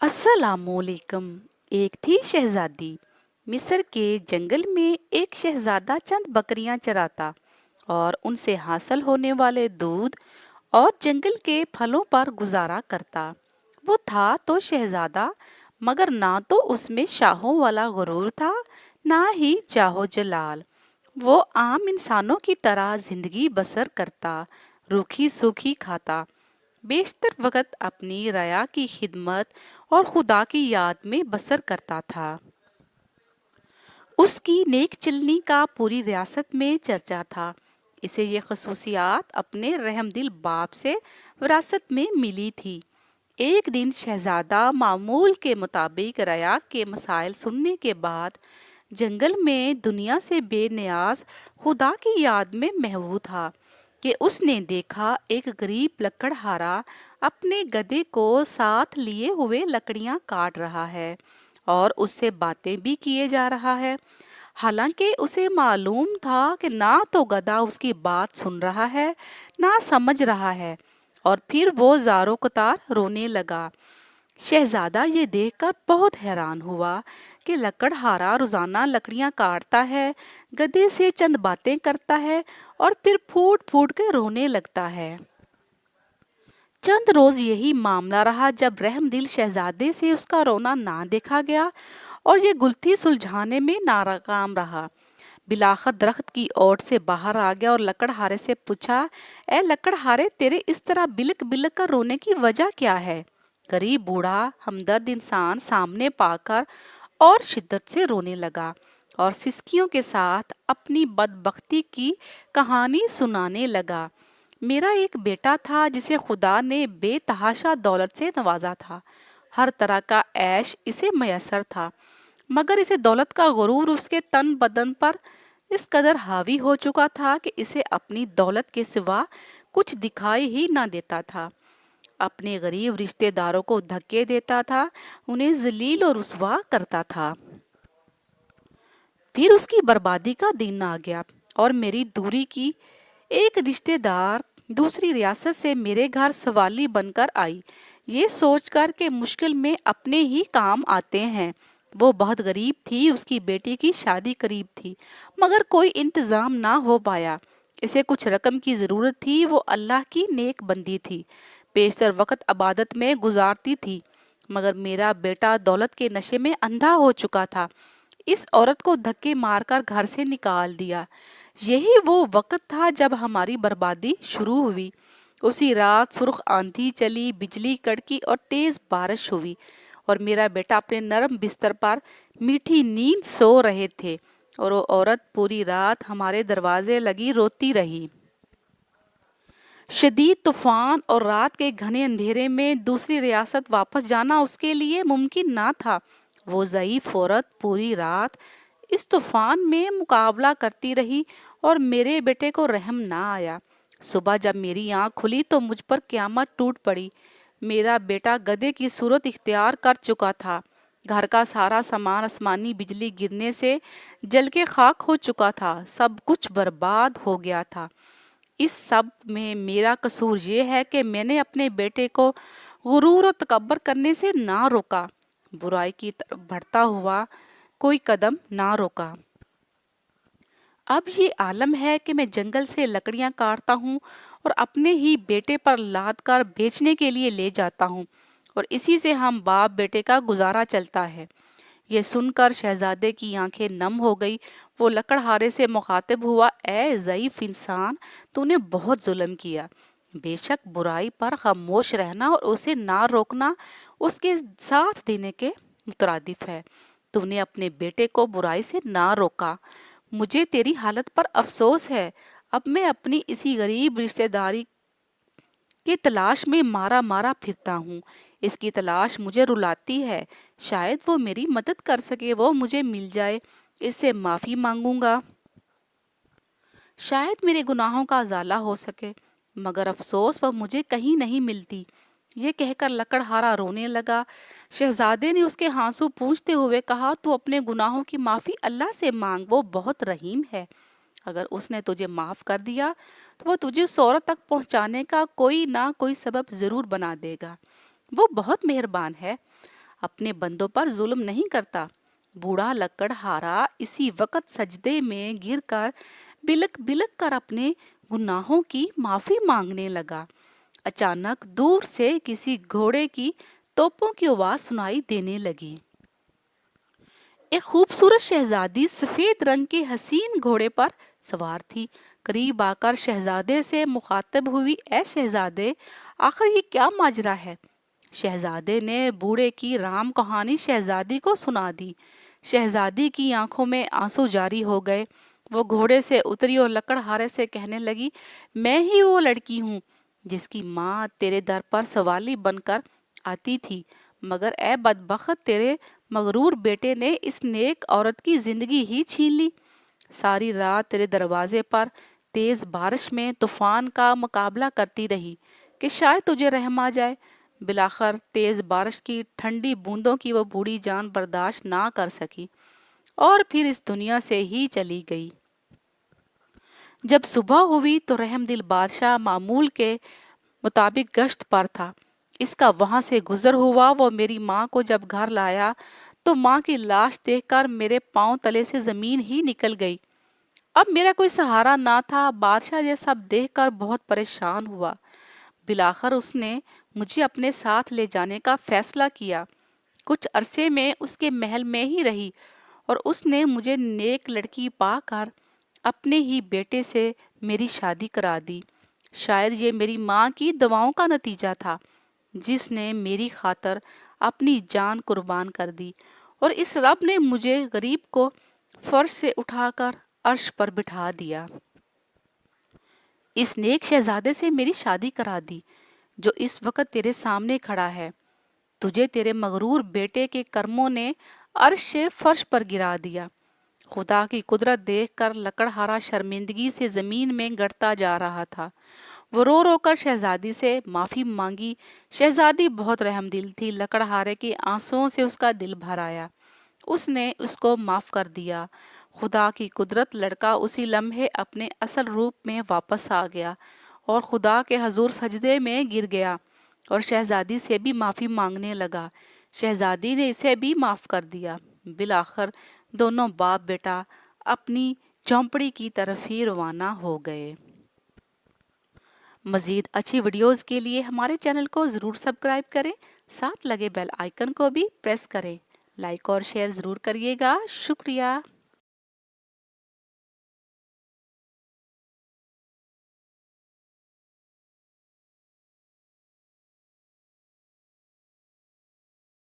अस्सलामुअलैकुम। एक थी शहजादी। मिस्र के जंगल में एक शहजादा चंद बकरियां चराता और उनसे हासिल होने वाले दूध और जंगल के फलों पर गुजारा करता। वो था तो शहजादा, मगर ना तो उसमें शाहों वाला गुरूर था, ना ही जाहो जलाल। वो आम इंसानों की तरह जिंदगी बसर करता, रूखी सूखी खाता, बेशतर वक़्त अपनी रया की खिदमत और खुदा की याद में बसर करता था। उसकी नेक चलनी का पूरी रियासत में चर्चा था। इसे ये खसूसियात अपने रहमदिल बाप से विरासत में मिली थी। एक दिन शहजादा मामूल के मुताबिक रया के मसाइल सुनने के बाद जंगल में दुनिया से बेनियाज खुदा की याद में महवू था कि उसने देखा एक गरीब लकड़हारा अपने गधे को साथ लिए हुए लकड़ियां काट रहा है और उससे बातें भी किए जा रहा है। हालांकि उसे मालूम था कि ना तो गधा उसकी बात सुन रहा है, ना समझ रहा है। और फिर वो ज़ारो कतार रोने लगा। शहजादा ये देखकर बहुत हैरान हुआ कि लकड़हारा रोजाना लकड़ियां काटता है, गधे से चंद बातें करता है और फिर फूट फूट के रोने लगता है। चंद रोज यही मामला रहा, जब रहमदिल शहजादे से उसका रोना ना देखा गया और ये गुत्थी सुलझाने में नाकाम रहा। बिलाखर दरख्त की ओट से बाहर आ गया और लकड़हारे से पूछा, ए लकड़हारे, तेरे इस तरह बिलक बिलक कर रोने की वजह क्या है? गरीब बूढ़ा हमदर्द इंसान सामने पाकर और शिद्दत से रोने लगा और सिसकियों के साथ अपनी बदबख्ती की कहानी सुनाने लगा। मेरा एक बेटा था जिसे खुदा ने बेतहाशा दौलत से नवाजा था। हर तरह का ऐश इसे मैसर था, मगर इसे दौलत का गुरूर उसके तन बदन पर इस कदर हावी हो चुका था कि इसे अपनी दौलत के सिवा कुछ दिखाई ही ना देता था। अपने गरीब रिश्तेदारों को धक्के देता था, उन्हें जलील और रुसवा करता था। फिर उसकी बर्बादी का दिन आ गया और मेरी दूरी की एक रिश्तेदार दूसरी रियासत से मेरे घर सवाली बनकर आई, ये सोचकर कि मुश्किल में अपने ही काम आते हैं। वो बहुत गरीब थी, उसकी बेटी की शादी करीब थी, मगर कोई इंतजाम ना हो पाया। इसे कुछ रकम की जरूरत थी। वो अल्लाह की नेक बंदी थी, बेशतर वक्त अबादत में गुजारती थी, मगर मेरा बेटा दौलत के नशे में अंधा हो चुका था। इस औरत को धक्के मारकर घर से निकाल दिया। यही वो वक्त था जब हमारी बर्बादी शुरू हुई। उसी रात सुर्ख आंधी चली, बिजली कड़की और तेज बारिश हुई और मेरा बेटा अपने नरम बिस्तर पर मीठी नींद सो रहे थे और वो औरत पूरी रात हमारे दरवाजे लगी रोती रही। शदीद तूफान और रात के घने अंधेरे में दूसरी रियासत वापस जाना उसके लिए मुमकिन ना था। वो ज़ईफ औरत पूरी रात इस तूफान में मुकाबला करती रही और मेरे बेटे को रहम ना आया। सुबह जब मेरी आंख खुली तो मुझ पर क्यामत टूट पड़ी। मेरा बेटा गधे की सूरत इख्तियार कर चुका था। घर का सारा सामान आसमानी बिजली गिरने से जल के खाक हो चुका था। सब कुछ बर्बाद हो गया था। इस सब में मेरा कसूर ये है कि मैंने अपने बेटे को गुरूर और तकब्बर करने से ना रोका, बुराई की तरफ बढ़ता हुआ कोई कदम ना रोका। अब ये आलम है कि मैं जंगल से लकड़ियां काटता हूँ और अपने ही बेटे पर लाद कर बेचने के लिए ले जाता हूँ, और इसी से हम बाप बेटे का गुजारा चलता है। ये सुनकर शहजादे की आंखें नम हो गई। वो लकड़हारे से मुखातिब हुआ, ए ज़ईफ इंसान, तूने बहुत जुल्म किया। बेशक बुराई पर खामोश रहना और उसे ना रोकना उसके साथ देने के मुतरादिफ है। तूने अपने बेटे को बुराई से ना रोका। मुझे तेरी हालत पर अफसोस है। अब मैं अपनी इसी गरीब रिश्तेदारी की तलाश में मारा मारा फिरता हूँ। इसकी तलाश मुझे रुलाती है। शायद वो मेरी मदद कर सके, वो मुझे मिल जाए, इससे माफी मांगूंगा, शायद मेरे गुनाहों का अजाला हो सके, मगर अफसोस वह मुझे कहीं नहीं मिलती। ये कहकर लकड़हारा रोने लगा। शहजादे ने उसके आंसू पूंछते हुए कहा, तू अपने गुनाहों की माफी अल्लाह से मांग, वो बहुत रहीम है। अगर उसने तुझे माफ कर दिया तो वो तुझे सौरत तक पहुंचाने का कोई ना कोई सबब जरूर बना देगा। वो बहुत मेहरबान है। اپنے بندوں پر ظلم نہیں کرتا۔ بوڑھا لکڑ ہارا اسی وقت سجدے میں گر کر بلک بلک کر اپنے گناہوں کی معافی مانگنے لگا۔ اچانک دور سے کسی گھوڑے کی توپوں کی آواز سنائی دینے لگی۔ ایک خوبصورت شہزادی سفید رنگ کے حسین گھوڑے پر سوار تھی۔ قریب آ کر شہزادے سے مخاطب ہوئی، اے شہزادے، آخر یہ کیا ماجرا ہے؟ شہزادے نے بوڑھے کی رام کہانی شہزادی کو سنا دی۔ شہزادی کی آنکھوں میں آنسو جاری ہو گئے۔ وہ گھوڑے سے اتری اور لکڑہارے سے کہنے لگی، میں ہی وہ لڑکی ہوں جس کی ماں تیرے در پر سوالی بن کر آتی تھی، مگر اے بدبخت، تیرے مغرور بیٹے نے اس نیک عورت کی زندگی ہی چھین لی۔ ساری رات تیرے دروازے پر تیز بارش میں طوفان کا مقابلہ کرتی رہی کہ شاید تجھے رحم آ جائے۔ بالآخر تیز بارش کی ٹھنڈی بوندوں کی وہ بوڑھی جان برداشت نہ کر سکی اور پھر اس دنیا سے ہی چلی گئی۔ جب صبح ہوئی تو رحم دل بادشاہ معمول کے مطابق گشت پر تھا۔ اس کا وہاں سے گزر ہوا۔ وہ میری ماں کو جب گھر لایا تو ماں کی لاش دیکھ کر میرے پاؤں تلے سے زمین ہی نکل گئی۔ اب میرا کوئی سہارا نہ تھا۔ بادشاہ یہ سب دیکھ کر بہت پریشان ہوا۔ بالآخر اس نے مجھے اپنے ساتھ لے جانے کا فیصلہ کیا۔ کچھ عرصے میں اس کے محل میں ہی رہی اور اس نے مجھے نیک لڑکی پا کر اپنے ہی بیٹے سے میری شادی کرا دی۔ شاید یہ میری ماں کی دعاؤں کا نتیجہ تھا، جس نے میری خاطر اپنی جان قربان کر دی، اور اس رب نے مجھے غریب کو فرش سے اٹھا کر عرش پر بٹھا دیا۔ اس نیک شہزادے سے میری شادی کرا دی جو اس وقت تیرے سامنے کھڑا ہے۔ تجھے تیرے مغرور بیٹے کے کرموں نے عرش سے فرش پر گرا دیا۔ خدا کی قدرت دیکھ کر لکڑہارا شرمندگی سے زمین میں گڑتا جا رہا تھا۔ وہ رو رو کر شہزادی سے معافی مانگی۔ شہزادی بہت رحم دل تھی۔ لکڑہارے کے آنسوؤں سے اس کا دل بھر آیا۔ اس نے اس کو معاف کر دیا۔ خدا کی قدرت، لڑکا اسی لمحے اپنے اصل روپ میں واپس آ گیا اور خدا کے حضور سجدے میں گر گیا اور شہزادی سے بھی معافی مانگنے لگا۔ شہزادی نے اسے بھی معاف کر دیا۔ بالآخر دونوں باپ بیٹا اپنی جھونپڑی کی طرف ہی روانہ ہو گئے۔ مزید اچھی ویڈیوز کے لیے ہمارے چینل کو ضرور سبسکرائب کریں، ساتھ لگے بیل آئیکن کو بھی پریس کریں۔ لائک اور شیئر ضرور کریے گا۔ شکریہ۔